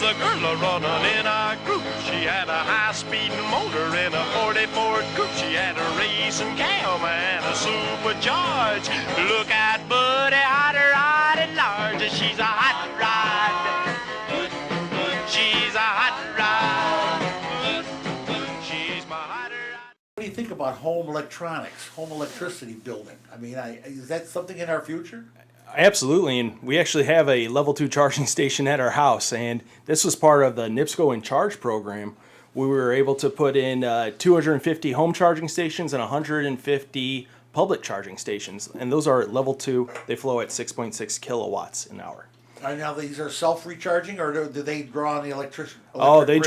a girl a-running in a group. She had a high-speed motor in a 40 Ford coupe. She had a racing cam and a supercharged. Look at Buddy, hot rod at large. She's a hot rod. She's a hot rod. She's my hot rod. What do you think about home electronics, home electricity building? I mean, is that something in our future? Absolutely, and we actually have a level 2 charging station at our house, and this was part of the NIPSCO in Charge program. We were able to put in 250 home charging stations and 150 public charging stations, and those are level 2. They flow at 6.6 kilowatts an hour. Now these are self-recharging, or do they draw on the electric They grid?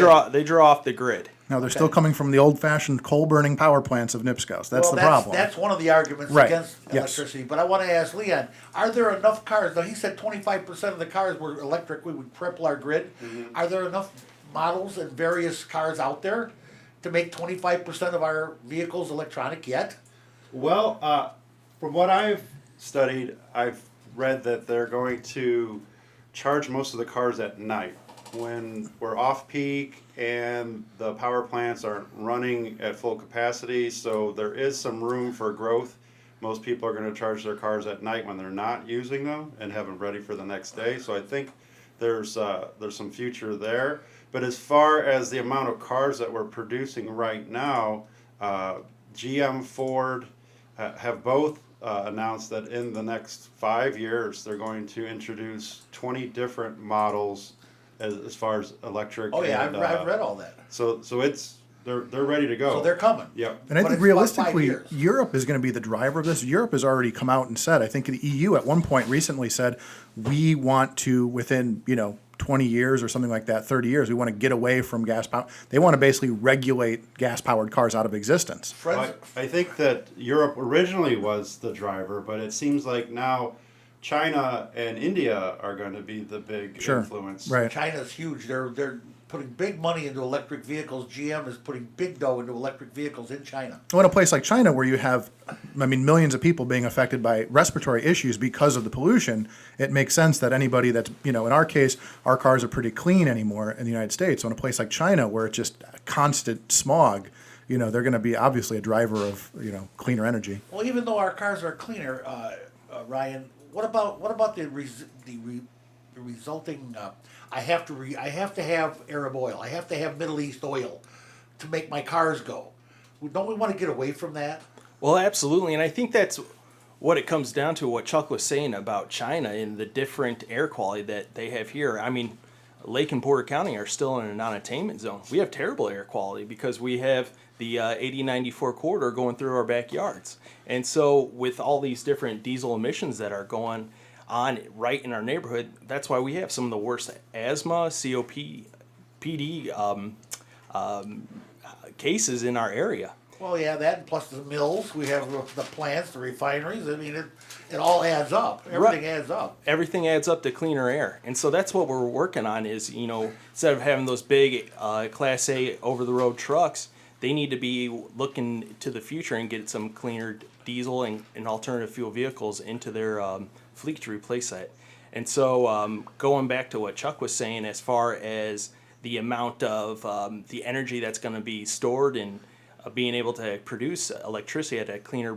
draw off the grid. No, they're still coming from the old-fashioned coal-burning power plants of NIPSCOs. That's the problem. That's one of the arguments Right. against Yes. electricity. But I want to ask Leon, are there enough cars? Now, he said 25% of the cars were electric. We would cripple our grid. Are there enough models and various cars out there to make 25% of our vehicles electronic yet? Well, from what I've studied, I've read that they're going to charge most of the cars at night when we're off peak and the power plants aren't running at full capacity. So there is some room for growth. Most people are going to charge their cars at night when they're not using them and have them ready for the next day. So I think there's some future there. But as far as the amount of cars that we're producing right now, GM, Ford have both announced that in the next 5 years they're going to introduce 20 different models as far as electric. Oh yeah, and, I've read all that. So it's they're ready to go. So they're coming. Yep. And I But think it's about 5 realistically, years. Europe is going to be the driver of this. Europe has already come out and said, I think the EU at one point recently said, we want to, within, 20 years or something like that, 30 years, we want to get away from gas power. They want to basically regulate gas-powered cars out of existence. Friends, I think that Europe originally was the driver, but it seems like now China and India are going to be the big Sure. influence. Right. China's huge. They're putting big money into electric vehicles. GM is putting big dough into electric vehicles in China. Well, in a place like China where you have, millions of people being affected by respiratory issues because of the pollution, it makes sense that anybody that's, in our case, our cars are pretty clean anymore in the United States. So in a place like China where it's just constant smog, they're going to be obviously a driver of, cleaner energy. Well, even though our cars are cleaner, Ryan, what about the resulting? I have to have Arab oil. I have to have Middle East oil to make my cars go. Don't we want to get away from that? Well, absolutely, and I think that's what it comes down to, what Chuck was saying about China and the different air quality that they have here. I mean, Lake and Porter County are still in a non-attainment zone. We have terrible air quality because we have the 8094 corridor going through our backyards. And so with all these different diesel emissions that are going on right in our neighborhood, that's why we have some of the worst asthma, COPD cases in our area. Well, yeah, that and plus the mills. We have the plants, the refineries. I mean, it all adds up. Everything adds up. Everything adds up to cleaner air. And so that's what we're working on is, instead of having those big Class A over-the-road trucks, they need to be looking to the future and get some cleaner diesel and alternative fuel vehicles into their fleet to replace that. And so going back to what Chuck was saying as far as the amount of the energy that's going to be stored and being able to produce electricity at a cleaner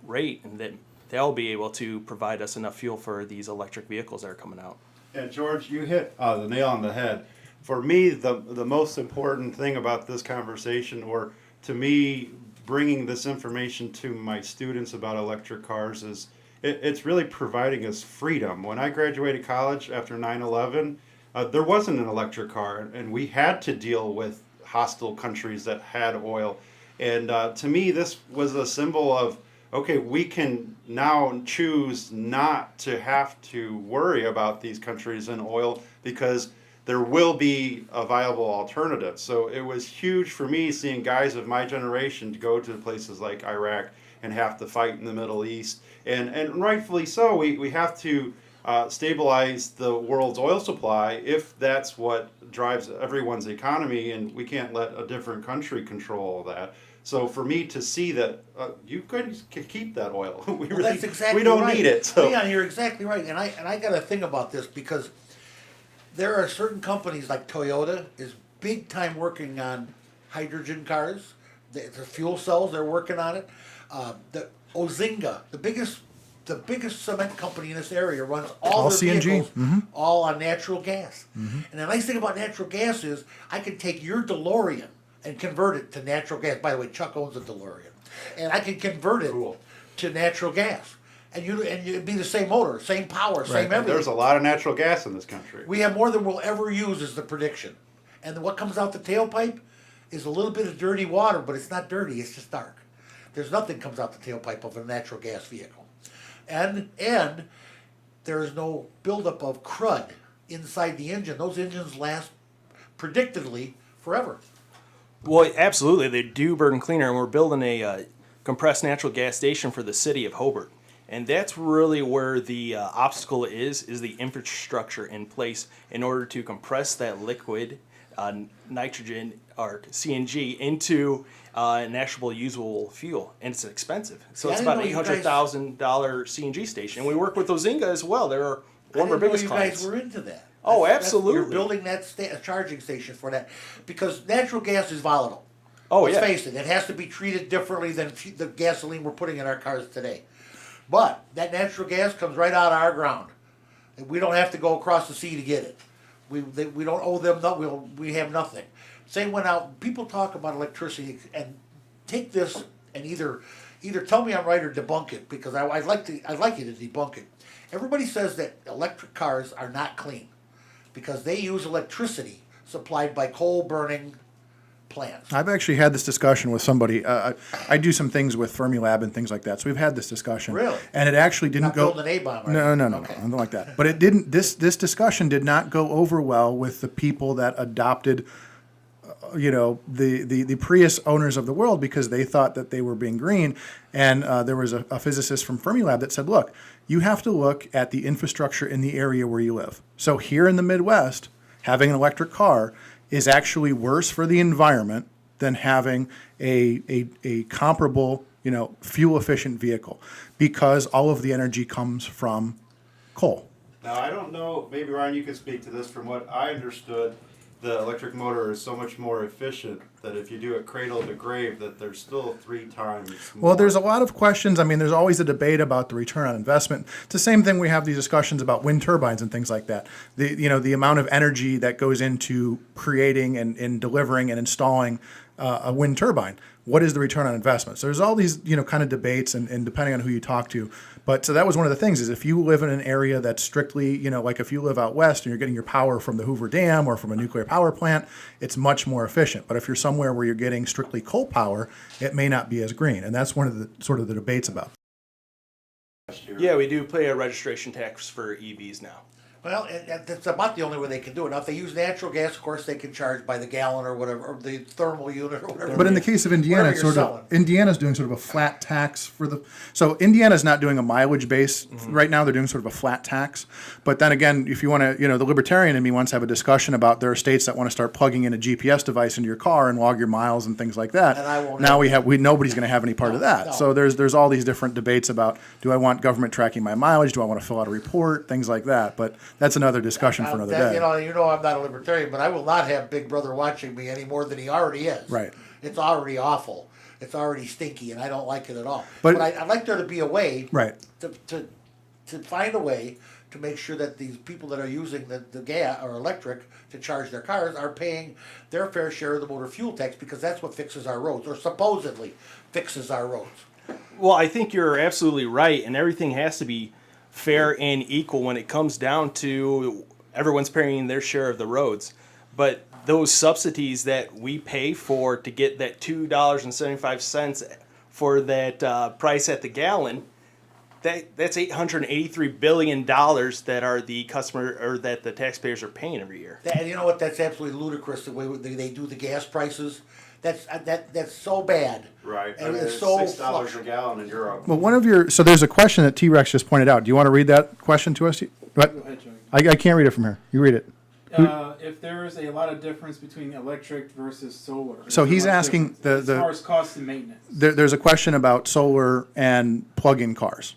rate, and that they'll be able to provide us enough fuel for these electric vehicles that are coming out. And George, you hit the nail on the head. For me, the most important thing about this conversation, or to me, bringing this information to my students about electric cars is it's really providing us freedom. When I graduated college after 9/11, there wasn't an electric car, and we had to deal with hostile countries that had oil. And to me, this was a symbol of, okay, we can now choose not to have to worry about these countries and oil because there will be a viable alternative. So it was huge for me seeing guys of my generation to go to places like Iraq and have to fight in the Middle East. And rightfully so, we have to stabilize the world's oil supply if that's what drives everyone's economy, and we can't let a different country control that. So for me to see that you could keep that oil, That's exactly we don't right. need it. So Leon, you're exactly right, and I got to think about this because There are certain companies like Toyota is big time working on hydrogen cars. The fuel cells, they're working on it. The Ozinga, the biggest cement company in this area, runs all their CNG. vehicles all on natural gas. And the nice thing about natural gas is I can take your DeLorean and convert it to natural gas. By the way, Chuck owns a DeLorean, and I can convert it to natural gas. And it'd be the same motor, same power, same everything. There's a lot of natural gas in this country. We have more than we'll ever use, is the prediction. And what comes out the tailpipe is a little bit of dirty water, but it's not dirty, it's just dark. There's nothing comes out the tailpipe of a natural gas vehicle. And there is no buildup of crud inside the engine. Those engines last predictably forever. Well, absolutely, they do burn cleaner, and we're building a compressed natural gas station for the city of Hobart. And that's really where the obstacle is the infrastructure in place in order to compress that liquid nitrogen or CNG into an actual usable fuel. And it's expensive. So Yeah, it's I about didn't know you $800,000 CNG station. And we work with Ozinga as well. They're one of our biggest you clients. guys were into that. Oh, You're absolutely. building that charging station for that. Because natural gas is volatile. Oh, Let's yeah. face it, it has to be treated differently than the gasoline we're putting in our cars today. But that natural gas comes right out of our ground. And we don't have to go across the sea to get it. We don't owe them nothing. We have nothing. Same when out people talk about electricity and take this and either tell me I'm right or debunk it, because I'd like you to debunk it. Everybody says that electric cars are not clean because they use electricity supplied by coal burning plants. I've actually had this discussion with somebody. I do some things with Fermilab and things like that, so we've had this discussion. Really? And it actually didn't Not go. building an A-bomb, are No, you? no, no, Okay. no, nothing like that. But it didn't. This discussion did not go over well with the people that adopted, the Prius owners of the world, because they thought that they were being green. And there was a physicist from Fermilab that said, look, you have to look at the infrastructure in the area where you live. So here in the Midwest, having an electric car is actually worse for the environment than having a comparable, fuel efficient vehicle, because all of the energy comes from coal. Now, I don't know, maybe Ryan, you could speak to this. From what I understood, the electric motor is so much more efficient that if you do it cradle to grave, that there's still 3 times more. Well, there's a lot of questions. I mean, there's always a debate about the return on investment. It's the same thing we have these discussions about wind turbines and things like that. The amount of energy that goes into creating and delivering and installing a wind turbine. What is the return on investment? So there's all these, kind of debates and depending on who you talk to. But so that was one of the things, is if you live in an area that's strictly, like if you live out west and you're getting your power from the Hoover Dam or from a nuclear power plant, it's much more efficient. But if you're somewhere where you're getting strictly coal power, it may not be as green. And that's one of the sort of the debates about. Yeah, we do pay a registration tax for EVs now. Well, that's about the only way they can do it. Now, if they use natural gas, of course, they can charge by the gallon or whatever, or the thermal unit or whatever. But in the case of Indiana, Whatever it's you're sort of Indiana's doing sort of a flat tax for the. So Indiana's not doing a mileage base right now. They're doing sort of a flat tax. But then again, if you want to, the libertarian in me wants to have a discussion about there are states that want to start plugging in a GPS device into your car and log your miles and things like that. And I won't now have nobody's going to have any part of that. no. So there's all these different debates about, do I want government tracking my mileage? Do I want to fill out a report? Things like that. But that's another discussion for another day. I'm not a libertarian, but I will not have Big Brother watching me any more than he already is. Right. It's already awful. It's already stinky, and I don't like it at all. But- But I'd like there to be a way Right. to find a way to make sure that these people that are using the gas or electric to charge their cars are paying their fair share of the motor fuel tax, because that's what fixes our roads, or supposedly fixes our roads. Well, I think you're absolutely right, and everything has to be fair and equal when it comes down to everyone's paying their share of the roads. But those subsidies that we pay for to get that $2.75 for that price at the gallon, that's $883 billion that are the customer, or that the taxpayers are paying every year. And you know what? That's absolutely ludicrous, the way they do the gas prices. That's so bad. Right. And it's so $6 a gallon in Europe. Well, so there's a question that T-Rex just pointed out. Do you want to read that question to us? What? Go ahead, Joey. I can't read it from here. You read it. If there is a lot of difference between electric versus solar. So is there he's much asking difference as far as cost and maintenance. There's a question about solar and plug-in cars.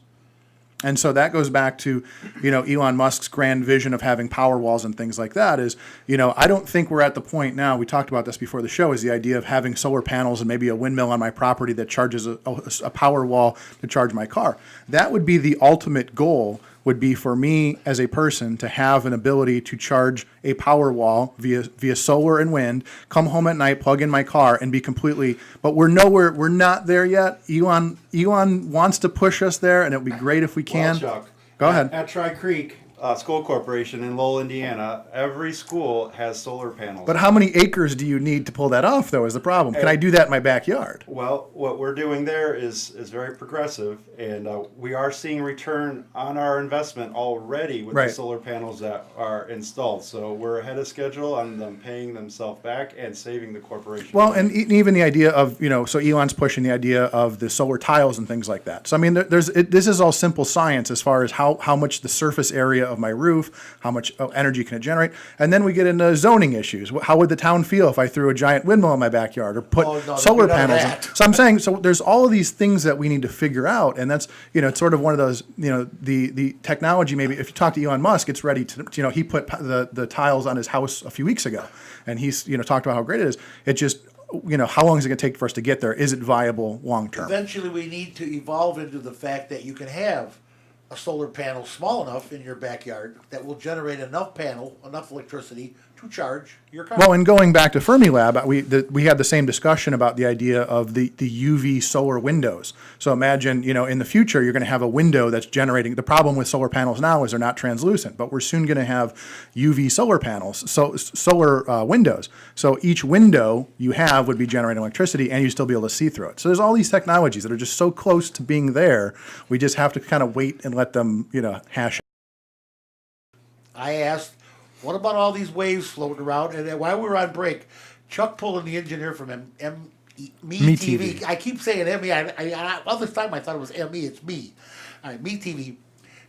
And so that goes back to, Elon Musk's grand vision of having power walls and things like that is, I don't think we're at the point now, we talked about this before the show, is the idea of having solar panels and maybe a windmill on my property that charges a power wall to charge my car. That would be the ultimate goal, would be for me as a person to have an ability to charge a power wall via solar and wind, come home at night, plug in my car, and be completely. But we're not there yet. Elon wants to push us there, and it would be great if we can. Well, Chuck, go ahead. At Tri Creek School Corporation in Lowell, Indiana, every school has solar panels. But how many acres do you need to pull that off, though, is the problem. Can I do that in my backyard? Well, what we're doing there is very progressive, and we are seeing return on our investment already with the solar panels that are installed. So we're ahead of schedule on them paying themselves back and saving the corporation. Well, and even the idea of, so Elon's pushing the idea of the solar tiles and things like that. So, I mean, this is all simple science as far as how much the surface area of my roof, how much energy can it generate, and then we get into zoning issues. How would the town feel if I threw a giant windmill in my backyard or put solar panels in? So I'm saying, there's all of these things that we need to figure out, and that's, it's sort of one of those, the technology, maybe if you talk to Elon Musk, it's ready to, he put the tiles on his house a few weeks ago, and he's, talked about how great it is. It just, how long is it going to take for us to get there? Is it viable long term? Eventually, we need to evolve into the fact that you can have a solar panel small enough in your backyard that will generate enough electricity to charge your car. Well, and going back to Fermilab, we had the same discussion about the idea of the UV solar windows. So imagine, in the future, you're going to have a window that's generating. The problem with solar panels now is they're not translucent, but we're soon going to have UV solar panels, so solar windows. So each window you have would be generating electricity, and you'd still be able to see through it. So there's all these technologies that are just so close to being there. We just have to kind of wait and let them, hash. I asked, what about all these waves floating around? And then while we were on break, Chuck pulling the engineer from Me TV. I keep saying ME. All this time I thought it was ME. It's me. All right, Me TV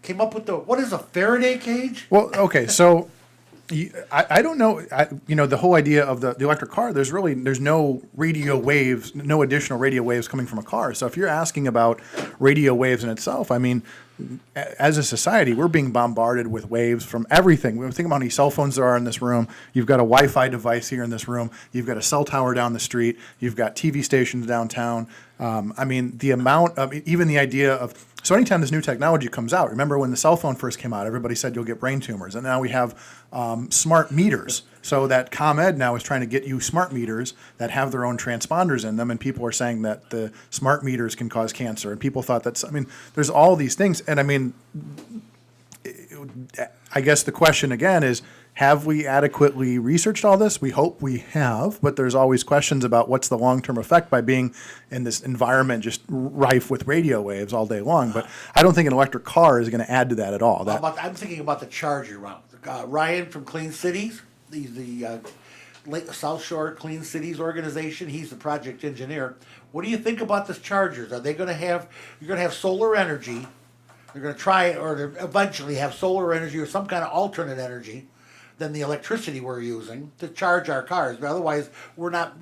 came up with what is a Faraday cage? Well, okay, so I don't know. The whole idea of the electric car. There's no radio waves, no additional radio waves coming from a car. So if you're asking about radio waves in itself, I mean, as a society, we're being bombarded with waves from everything. Think about how many cell phones there are in this room. You've got a Wi-Fi device here in this room. You've got a cell tower down the street. You've got TV stations downtown. I mean, the amount of, even the idea of, so anytime this new technology comes out, remember when the cell phone first came out, everybody said you'll get brain tumors. And now we have smart meters. So that ComEd now is trying to get you smart meters that have their own transponders in them, and people are saying that the smart meters can cause cancer. And people thought there's all these things. And I mean, I guess the question again is, have we adequately researched all this? We hope we have, but there's always questions about what's the long-term effect by being in this environment just rife with radio waves all day long. But I don't think an electric car is going to add to that at all. I'm thinking about the charger round. Ryan from Clean Cities, he's the South Shore Clean Cities organization. He's the project engineer. What do you think about this chargers? Are they going to have, you're going to have solar energy? They're going to try or eventually have solar energy or some kind of alternate energy than the electricity we're using to charge our cars. But otherwise, we're not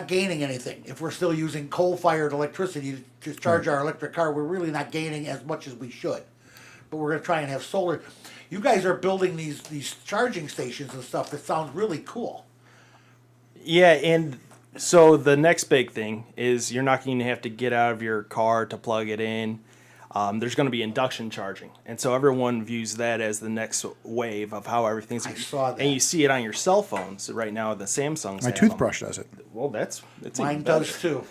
gaining anything. If we're still using coal-fired electricity to charge our electric car, we're really not gaining as much as we should. But we're going to try and have solar. You guys are building these charging stations and stuff that sounds really cool. Yeah, and so the next big thing is you're not going to have to get out of your car to plug it in. There's going to be induction charging. And so everyone views that as the next wave of how everything's... I saw that. And you see it on your cell phones right now, the Samsungs. My toothbrush does it. Well, that's Mine does too.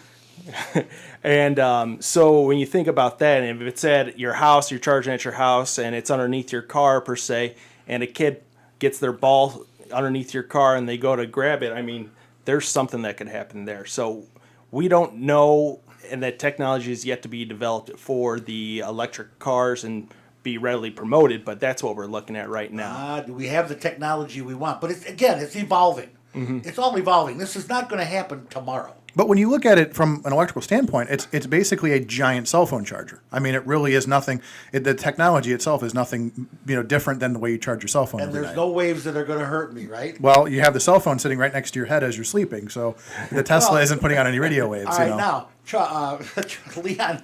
And so when you think about that, and if it's at your house, you're charging at your house, and it's underneath your car per se, and a kid gets their ball underneath your car and they go to grab it, I mean, there's something that could happen there. So we don't know, and that technology is yet to be developed for the electric cars and be readily promoted, but that's what we're looking at right now. Do we have the technology we want? But it's evolving. Mm-hmm. It's all evolving. This is not going to happen tomorrow. But when you look at it from an electrical standpoint, it's basically a giant cell phone charger. I mean, it really is nothing. The technology itself is nothing, different than the way you charge your cell phone. And there's no waves that are going to hurt me, right? Well, you have the cell phone sitting right next to your head as you're sleeping, so the Tesla isn't putting out any radio waves. All right, now, Leon,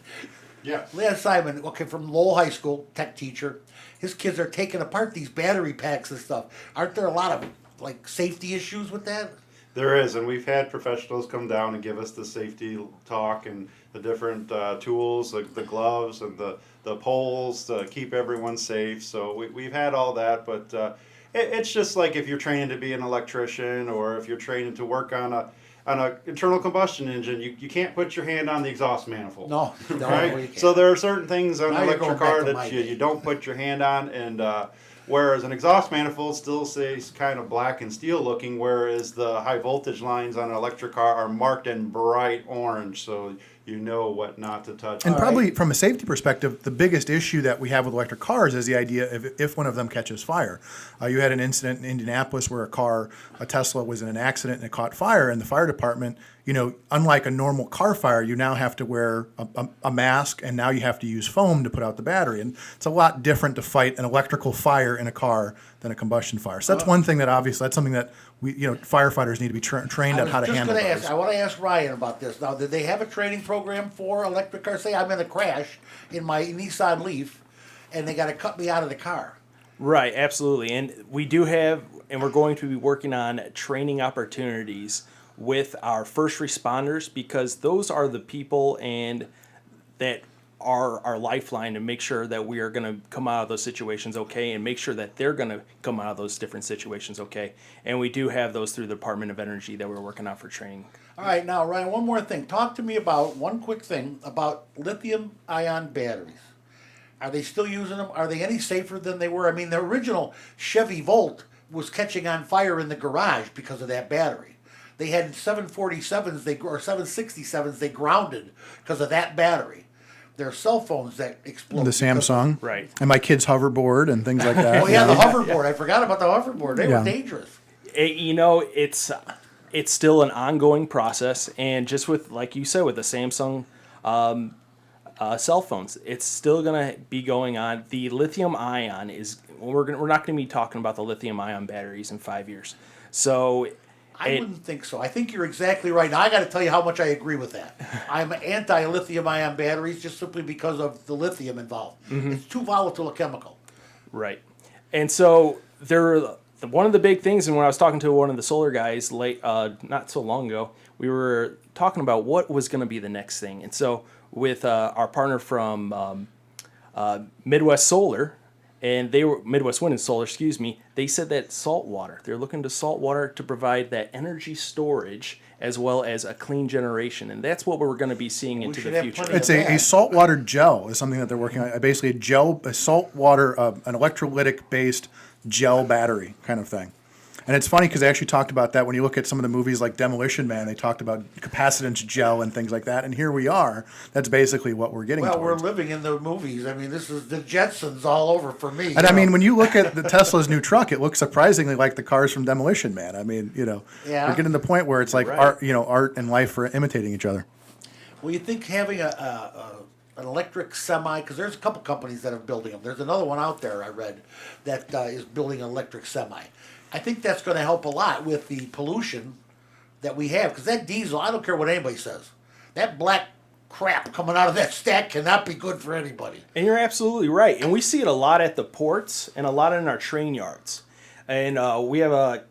Yeah. Leon Simon, okay, from Lowell High School, tech teacher. His kids are taking apart these battery packs and stuff. Aren't there a lot of like safety issues with that? There is, and we've had professionals come down and give us the safety talk and the different tools, like the gloves and the poles to keep everyone safe. So we've had all that, but it's just like if you're training to be an electrician or if you're training to work on a internal combustion engine, you can't put your hand on the exhaust manifold. No, you Right? can't. So there are certain things on Now an you're electric going back car to my that you day. don't put your hand on, and whereas an exhaust manifold still stays kind of black and steel looking, whereas the high voltage lines on an electric car are marked in bright orange, so you know what not to touch. And probably from a safety perspective, the biggest issue that we have with electric cars is the idea of if one of them catches fire. You had an incident in Indianapolis where a Tesla was in an accident and it caught fire, and the fire department, unlike a normal car fire, you now have to wear a mask, and now you have to use foam to put out the battery. And it's a lot different to fight an electrical fire in a car than a combustion fire. So that's one thing that's something that firefighters need to be trained on how to handle those. I want to ask Ryan about this. Now, did they have a training program for electric cars? Say I'm in a crash in my Nissan Leaf, and they got to cut me out of the car. Right, absolutely. And we do have, and we're going to be working on training opportunities with our first responders, because those are the people and that are our lifeline to make sure that we are going to come out of those situations okay, and make sure that they're going to come out of those different situations okay. And we do have those through the Department of Energy that we're working on for training. All right, now Ryan, one more thing. Talk to me about one quick thing about lithium-ion batteries. Are they still using them? Are they any safer than they were? I mean, the original Chevy Volt was catching on fire in the garage because of that battery. They had 747s or 767s they grounded because of that battery. There are cell phones that explode. The Samsung. Right. And my kid's hoverboard and things like that. Oh yeah, the hoverboard. I forgot about the hoverboard. They were dangerous. It's still an ongoing process, and just with, like you said, with the Samsung cell phones, it's still going to be going on. The lithium ion we're not going to be talking about the lithium ion batteries in 5 years. So I wouldn't think so. I think you're exactly right. Now, I got to tell you how much I agree with that. I'm anti-lithium-ion batteries just simply because of the lithium involved. Mm-hmm. It's too volatile a chemical. Right. And so one of the big things, and when I was talking to one of the solar guys not so long ago, we were talking about what was going to be the next thing. And so with our partner from Midwest Solar, and they were Midwest Wind and Solar, they said that salt water. They're looking to salt water to provide that energy storage as well as a clean generation, and that's what we're going to be seeing into the future. It's a saltwater gel is something that they're working on. Basically, a saltwater, an electrolytic based gel battery kind of thing. And it's funny because they actually talked about that when you look at some of the movies like Demolition Man. They talked about capacitance gel and things like that. And here we are. That's basically what we're getting towards. We're living in the movies. I mean, this is the Jetsons all over for me. And I mean, when you look at the Tesla's new truck, it looks surprisingly like the cars from Demolition Man. I mean, we're getting to the point where it's like art and life are imitating each other. Well, you think having an electric semi, because there's a couple companies that are building them. There's another one out there I read that is building an electric semi. I think that's going to help a lot with the pollution that we have. Because that diesel, I don't care what anybody says, that black crap coming out of that stack cannot be good for anybody. And you're absolutely right. And we see it a lot at the ports and a lot in our train yards. And we have a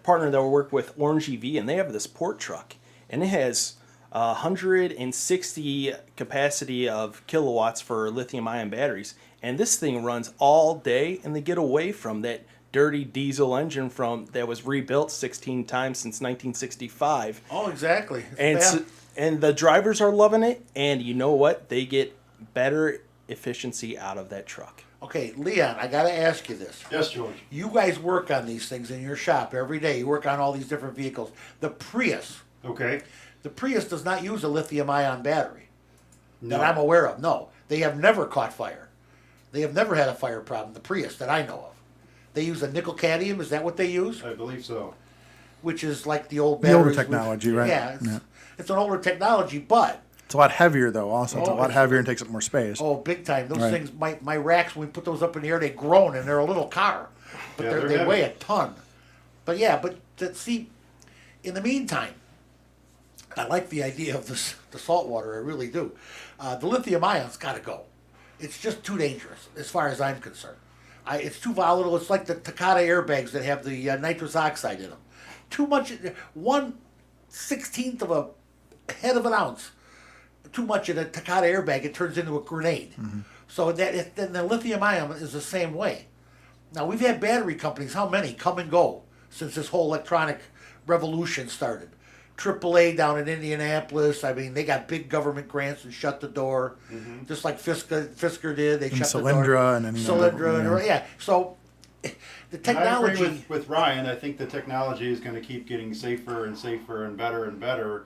partner that we work with, Orange EV, and they have this port truck. And it has 160 capacity of kilowatts for lithium-ion batteries. And this thing runs all day, and they get away from that dirty diesel engine that was rebuilt 16 times since 1965. Oh, exactly. And the drivers are loving it, and you know what? They get better efficiency out of that truck. Okay, Leon, I got to ask you this. Yes, George. You guys work on these things in your shop every day. You work on all these different vehicles. The Prius. Okay. The Prius does not use a lithium-ion battery No. that I'm aware of. No, they have never caught fire. They have never had a fire problem, the Prius, that I know of. They use a nickel cadmium. Is that what they use? I believe so. Which is like the old The batteries. older technology, right? Yeah, it's an older technology, but It's a lot heavier, though, also. It's a lot heavier and takes up more space. oh, big time. Those Right. things, my racks, when we put those up in the air, they groan, and they're a little car. But Yeah, they they're weigh heavy. a ton. But yeah, see, in the meantime, I like the idea of this, the salt water, I really do. The lithium ion's got to go. It's just too dangerous, as far as I'm concerned. It's too volatile. It's like the Takata airbags that have the nitrous oxide in them. Too much, 1/16 of a head of an ounce. Too much in a Takata airbag, it turns into a grenade. So then the lithium ion is the same way. Now we've had battery companies, how many, come and go since this whole electronic revolution started. AAA down in Indianapolis, I mean, they got big government grants and shut the door, just like Fisker did. They And shut the door. Solyndra and any Solyndra, other- and, yeah. So the And technology. I agree with Ryan. I think the technology is going to keep getting safer and safer and better and better.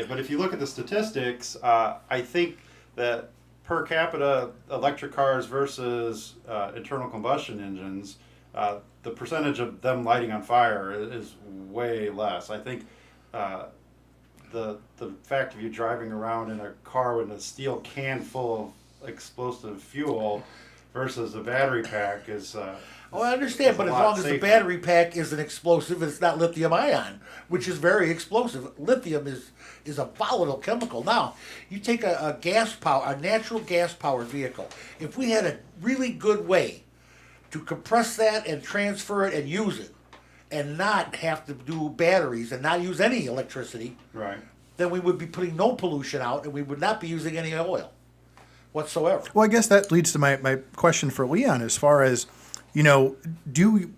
But if you look at the statistics, I think that per capita electric cars versus internal combustion engines, the percentage of them lighting on fire is way less. I think the fact of you driving around in a car with a steel can full of explosive fuel versus a battery pack is. Oh, I understand, but as long as the battery pack isn't explosive, it's not lithium ion, which is very explosive. Lithium is a volatile chemical. Now, you take a natural gas powered vehicle. If we had a really good way to compress that and transfer it and use it, and not have to do batteries and not use any electricity, Right. then we would be putting no pollution out and we would not be using any oil whatsoever. Well, I guess that leads to my question for Leon as far as, you know,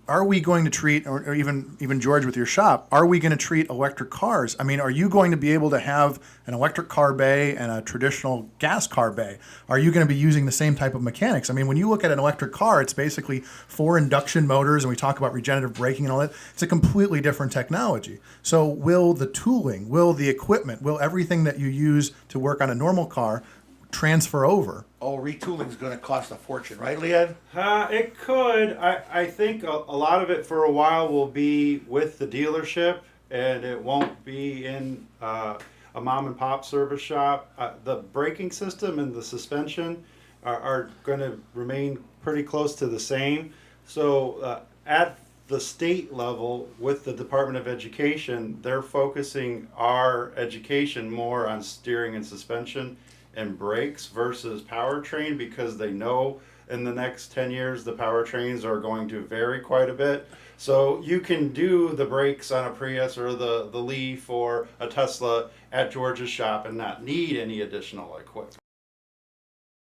are we going to treat, or even George with your shop, are we going to treat electric cars? I mean, are you going to be able to have an electric car bay and a traditional gas car bay? Are you going to be using the same type of mechanics? I mean, when you look at an electric car, it's basically 4 induction motors, and we talk about regenerative braking and all that. It's a completely different technology. So will the tooling, will the equipment, will everything that you use to work on a normal car transfer over? Oh, retooling's going to cost a fortune, right, Leon? It could. I think a lot of it for a while will be with the dealership, and it won't be in a mom and pop service shop. The braking system and the suspension are going to remain pretty close to the same. So at the state level with the Department of Education, they're focusing our education more on steering and suspension and brakes versus powertrain, because they know in the next 10 years the powertrains are going to vary quite a bit. So you can do the brakes on a Prius or the Leaf or a Tesla at George's shop and not need any additional equipment.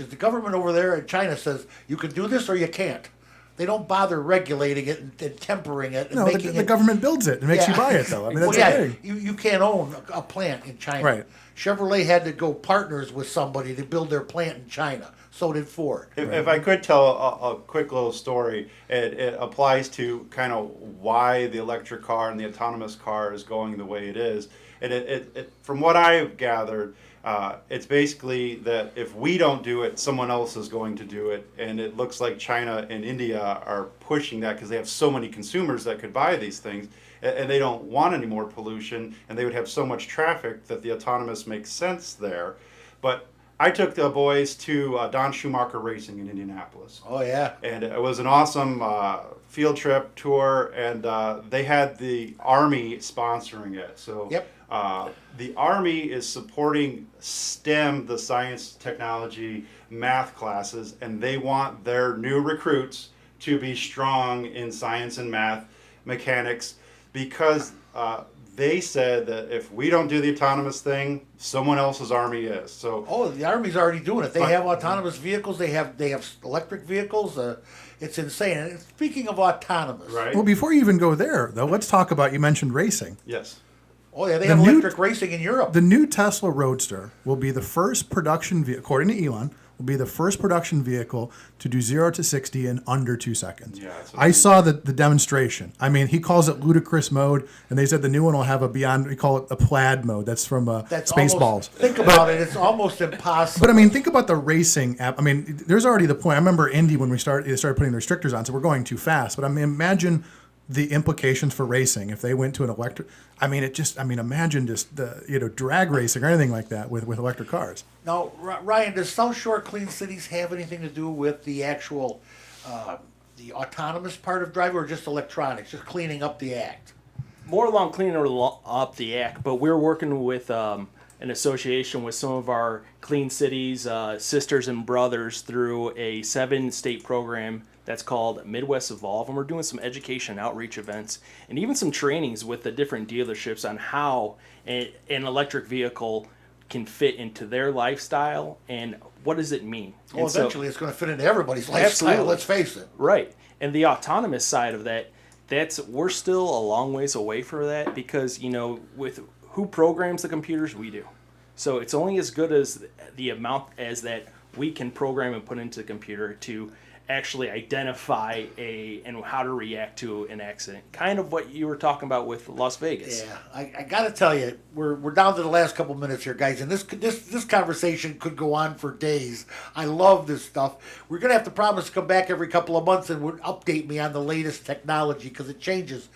The government over there in China says you can do this or you can't. They don't bother regulating it and tempering it. And No, making the it, government builds it and makes you buy it, though. I mean, that's well, the yeah, thing. you can't own a plant in China. Right. Chevrolet had to go partners with somebody to build their plant in China. So did Ford. If I could tell a quick little story, it applies to kind of why the electric car and the autonomous car is going the way it is. And it from what I've gathered, it's basically that if we don't do it, someone else is going to do it. And it looks like China and India are pushing that because they have so many consumers that could buy these things. And they don't want any more pollution, and they would have so much traffic that the autonomous makes sense there. But I took the boys to Don Schumacher Racing in Indianapolis. Oh, yeah. And it was an awesome field trip tour, and they had the Army sponsoring it. So Yep. the Army is supporting STEM, the science, technology, math classes, and they want their new recruits to be strong in science and math, mechanics, because they said that if we don't do the autonomous thing, someone else's Army is. So Oh, the Army's already doing it. They But- have autonomous vehicles. They have electric vehicles. It's insane. And speaking of autonomous, right? Well, before you even go there, though, let's talk about, you mentioned racing. Yes. Oh yeah, they The have new- electric racing in Europe. The new Tesla Roadster will be the first production vehicle, according to Elon, will be the first production vehicle to do 0 to 60 in under 2 seconds. Yeah, that's I saw the demonstration. I mean, he calls it ludicrous mode, and they said the new one will have a beyond, we call it a plaid mode. That's from That's Spaceballs. almost, think about it. It's almost impossible. But I mean, think about the racing app. I mean, there's already the point. I remember Indy when they started putting the restrictors on, so we're going too fast. But I mean, imagine the implications for racing if they went to an electric. I mean, imagine just the drag racing or anything like that with electric cars. Now, Ryan, does South Shore Clean Cities have anything to do with the actual, the autonomous part of driving, or just electronics, just cleaning up the act? more along cleaning up the act, but we're working with an association with some of our Clean Cities sisters and brothers through a 7-state program that's called Midwest Evolve, and we're doing some education and outreach events and even some trainings with the different dealerships on how an electric vehicle can fit into their lifestyle and what does it mean. Well, And so- eventually it's going to fit into everybody's lifestyle, Absolutely. let's face it. Right. And the autonomous side of that, we're still a long ways away from that because, with who programs the computers, we do. So it's only as good as the amount as that we can program and put into the computer to actually identify and how to react to an accident. Kind of what you were talking about with Las Vegas. Yeah, I got to tell you, we're down to the last couple minutes here, guys, and this conversation could go on for days. I love this stuff. We're gonna have to promise to come back every couple of months and update me on the latest technology because it changes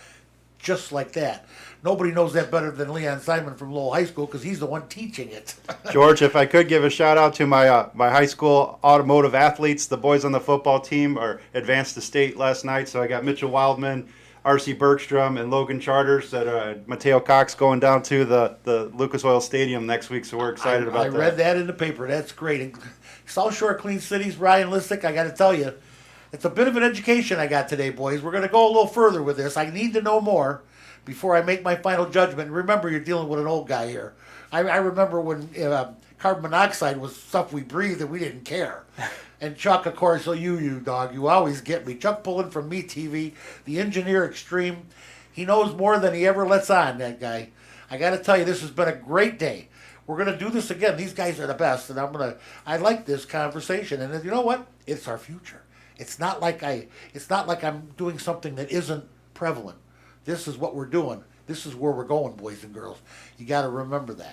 just like that. Nobody knows that better than Leon Simon from Lowell High School because he's the one teaching it. George, if I could give a shout out to my my high school automotive athletes, the boys on the football team are advanced to state last night. So I got Mitchell Wildman, R.C. Bergstrom, and Logan Charters. That Mateo Cox going down to the Lucas Oil Stadium next week. So we're excited about that. I read that in the paper. That's great. And South Shore Clean Cities, Ryan Lissick, I got to tell you, it's a bit of an education I got today, boys. We're going to go a little further with this. I need to know more before I make my final judgment. And remember, you're dealing with an old guy here. I remember when carbon monoxide was stuff we breathed and we didn't care. And Chuck, of course, you dog, you always get me. Chuck Pullen from Me TV, the engineer extreme. He knows more than he ever lets on, that guy. I got to tell you, this has been a great day. We're going to do this again. These guys are the best, and I like this conversation. And you know what? It's our future. It's not like I'm doing something that isn't prevalent. This is what we're doing. This is where we're going, boys and girls. You got to remember that.